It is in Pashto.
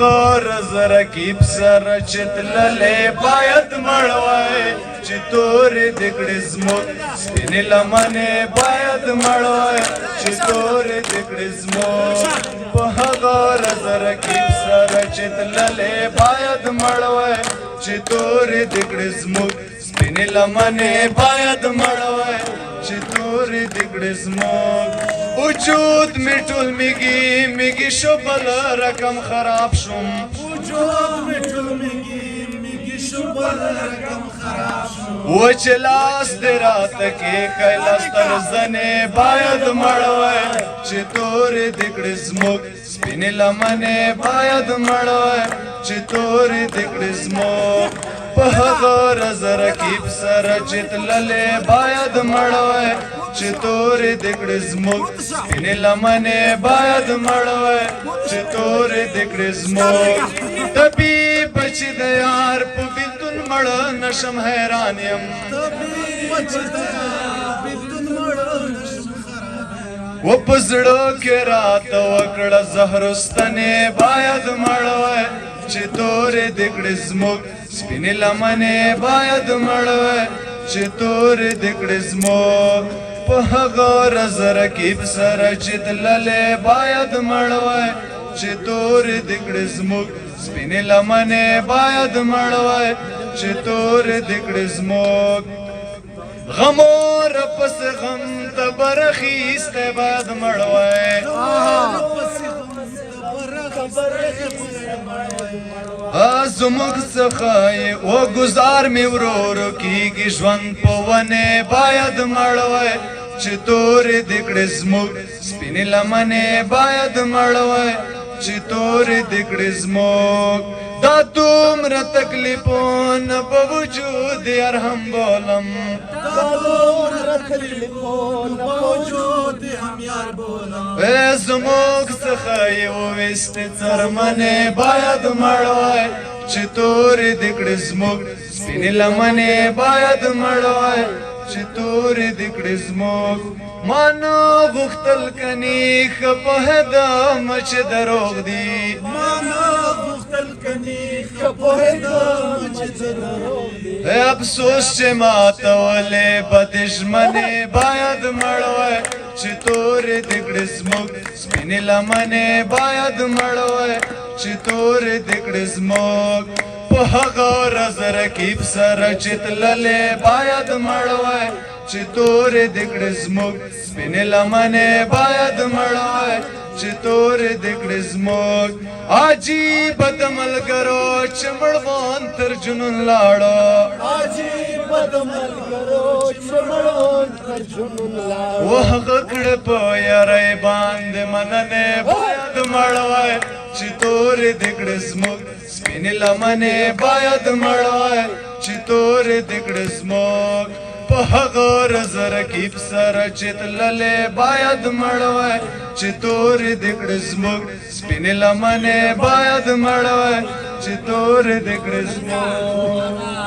غور زرکیب سر چتللې باید مړوي چې تورې د کړې زموږ سپینې لمنې باید مړوي چې تورې د کړې زموږ په غور زرکیب سر چتللې باید مړوي چې تورې د کړې زموږ سپینې لمنې باید مړوي چې تورې د کړې زموږ وجود می ټول میږي شو بل رقم خراب شوم وجود می ټول میږي شو بل رقم خراب شوم و چې لاس دې راته کې کایلاس تر زنې باید مړوي چې تورې د کړې زموږ سپینې لمنې باید مړوي چې تورې د کړې زموږ په هغه رزرکیب سره چې تللې باید مړوي چې تورې د کړې زموږ سپینې لمنې باید مړوي چې تورې د کړې زموږ طبیب چې د یار په بیلتون مړ نشم حیران یم و په زړه کې راته وکړه زهرستنې باید مړوي چې تورې د کړې زموږ سپینې لمنې باید مړوي چې تورې د کړې زموږ په هغه رزرکیب سره چې تللې باید مړوي چې تورې د کړې زموږ سپینې لمنې باید مړوي چې تورې د کړې زموږ غمور پس غم ته برخیسته باید مړوي زموږ څخه و گزار می ورورو کیږي ژوند په ونه باید مړوي چې تورې د کړې زموږ سپینې لمنې باید مړوي چې تورې د کړې زموږ دا دومره تکلیفونه په وجود یار هم بولم زموږ څخه یې وویستې څرمنې باید مړوي چې تورې د کړې زموږ سپینې لمنې باید مړوي چې تورې د کړې زموږ ما نه غوښتل کني ښه پوهېدم چې دروغ دي افسوس چې ماته ولې بد ژمنې باید مړوي چې تورې د کړې زموږ سپینې لمنې باید مړوي چې تورې د کړې زموږ په هغه رزرکیب سره چې تللې باید مړوي چې تورې د کړې زموږ سپینې لمنې باید مړوي چې تورې د کړې زموږ عجیب د ملګرو چې مړوان تر جنون لاړو وهغه کړه په یارۍ باندې مننې باید مړوي چې تورې د کړې زموږ سپینې لمنې باید مړوي چې تورې د کړې زموږ په هغه رزرکیب سره چې تللې باید مړوي چې تورې د کړې زموږ سپینې لمنې باید مړوي چې تورې د کړې زموږ